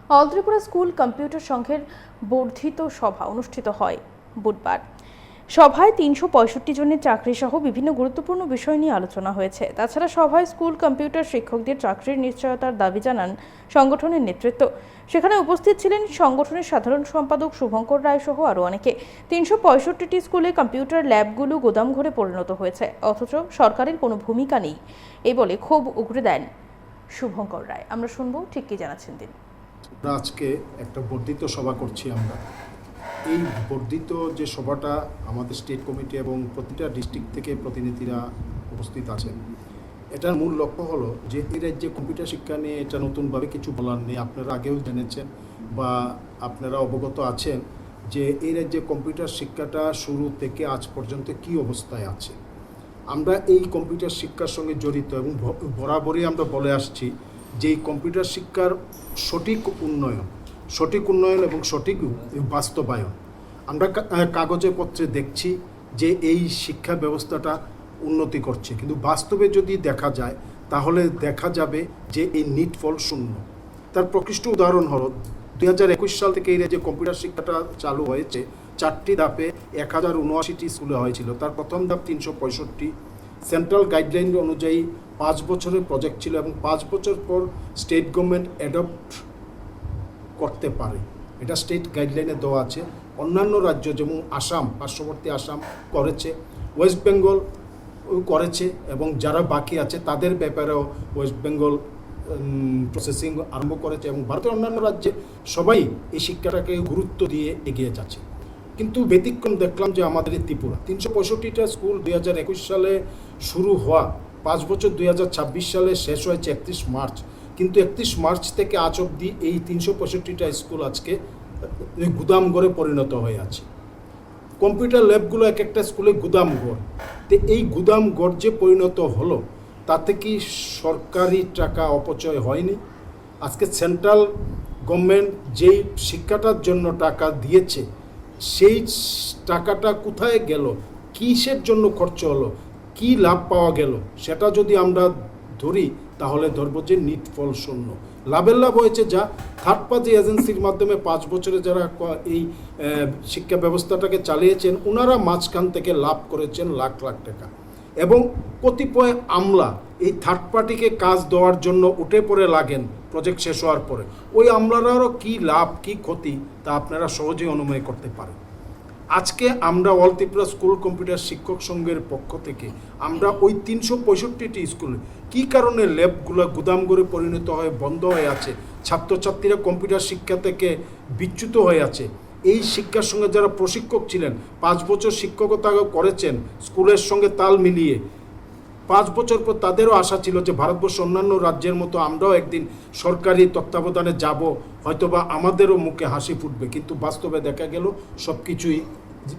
All Tripura school computer সংঘের বর্ধিত সভা অনুষ্ঠিত হয় বুধবার। সভায় ৩৬৫ জনের চাকরি সহ বিভিন্ন গুরুত্বপূর্ণ বিষয় নিয়ে আলোচনা হয়েছে। তাছাড়া সভায় স্কুল কম্পিউটার শিক্ষকদের চাকরির নিশ্চয়তার দাবি জানান সংগঠনের নেতৃত্ব। সেখানে উপস্থিত ছিলেন সংগঠনের সাধারণ সম্পাদক শুভঙ্কর রায় সহ আরও অনেকে। ৩৬৫টি স্কুলে কম্পিউটার ল্যাবগুলো গোদামঘরে পরিণত হয়েছে, অথচ সরকারের কোনো ভূমিকা নেই, এই বলে ক্ষোভ উগরে দেন শুভঙ্কর রায়। আমরা শুনবো ঠিক কি জানাচ্ছেন তিনি। আজকে একটা বর্ধিত সভা করছি আমরা। এই বর্ধিত যে সভাটা আমাদের স্টেট কমিটি এবং প্রতিটা ডিস্ট্রিক্ট থেকে প্রতিনিধিরা উপস্থিত আছেন। এটার মূল লক্ষ্য হলো যে এই রাজ্যে কম্পিউটার শিক্ষা নিয়ে এটা নতুনভাবে কিছু বলার নেই। আপনারা আগেও জেনেছেন বা আপনারা অবগত আছেন যে এই রাজ্যে কম্পিউটার শিক্ষাটা শুরু থেকে আজ পর্যন্ত কি অবস্থায় আছে। আমরা এই কম্পিউটার শিক্ষার সঙ্গে জড়িত এবং বরাবরই আমরা বলে আসছি যে এই কম্পিউটার শিক্ষার সঠিক উন্নয়ন এবং সঠিক বাস্তবায়ন আমরা কাগজে পত্রে দেখছি যে এই শিক্ষা ব্যবস্থাটা উন্নতি করছে, কিন্তু বাস্তবে যদি দেখা যায় তাহলে দেখা যাবে যে এই নিট ফল শূন্য। তার প্রকৃষ্ট উদাহরণ হলো 2021 সাল থেকে এই যে কম্পিউটার শিক্ষাটা চালু হয়েছে 4টি ধাপে 1079টি স্কুলে হয়েছিল। তার প্রথম ধাপ 365, সেন্ট্রাল গাইডলাইন অনুযায়ী 5 বছরের প্রজেক্ট ছিল এবং 5 বছর পর স্টেট গভর্নমেন্ট অ্যাডপ্ট করতে পারে, এটা স্টেট গাইডলাইনে দেওয়া আছে। অন্যান্য রাজ্য যেমন আসাম, পার্শ্ববর্তী আসাম করেছে, ওয়েস্ট বেঙ্গল করেছে এবং যারা বাকি আছে তাদের ব্যাপারেও ওয়েস্ট বেঙ্গল প্রসেসিং আরম্ভ করেছে এবং ভারতের অন্যান্য রাজ্যে সবাই এই শিক্ষাটাকে গুরুত্ব দিয়ে এগিয়ে যাচ্ছে। কিন্তু ব্যতিক্রম দেখলাম যে আমাদের এই ত্রিপুরা 365টা স্কুল 2021 সালে শুরু হওয়া, 5 বছর 2026 সালে শেষ হয়েছে 31 মার্চ, কিন্তু 31 মার্চ থেকে আজ অবধি এই 365টা স্কুল আজকে গুদামঘরে পরিণত হয়ে আছে। কম্পিউটার ল্যাবগুলো এক একটা স্কুলে গুদামঘর। তো এই গুদামঘর যে পরিণত হলো তাতে কি সরকারি টাকা অপচয় হয়নি? আজকে সেন্ট্রাল গভর্নমেন্ট যেই শিক্ষাটার জন্য টাকা দিয়েছে সেই টাকাটা কোথায় গেল, কিসের জন্য খরচ হলো, কি লাভ পাওয়া গেল, সেটা যদি আমরা ধরি তাহলে ধরবো যে নিট ফল শূন্য। লাভের লাভ হয়েছে যা থার্ড পার্টি এজেন্সির মাধ্যমে 5 বছরে যারা এই শিক্ষা ব্যবস্থাটাকে চালিয়েছেন ওনারা মাঝখান থেকে লাভ করেছেন লাখ লাখ টাকা এবং কতিপয় আমলা এই থার্ড পার্টিকে কাজ দেওয়ার জন্য উঠে পড়ে লাগেন প্রজেক্ট শেষ হওয়ার পরে। ওই আমলারারও কি লাভ কি ক্ষতি তা আপনারা সহজেই অনুমান করতে পারেন। আজকে আমরা অল ত্রিপুরা স্কুল কম্পিউটার শিক্ষক সংঘের পক্ষ থেকে আমরা ওই 365টি স্কুলে কী কারণে ল্যাবগুলো গুদামঘরে পরিণত হয়ে বন্ধ হয়ে আছে, ছাত্রছাত্রীরা কম্পিউটার শিক্ষা থেকে বিচ্যুত হয়ে আছে, এই শিক্ষার সঙ্গে যারা প্রশিক্ষক ছিলেন 5 বছর শিক্ষকতা করেছেন স্কুলের সঙ্গে তাল মিলিয়ে, 5 বছর পর তাদেরও আশা ছিল যে ভারতবর্ষ অন্যান্য রাজ্যের মতো আমরাও একদিন সরকারি তত্ত্বাবধানে যাব, হয়তোবা আমাদেরও মুখে হাসি ফুটবে, কিন্তু বাস্তবে দেখা গেল সব কিছুই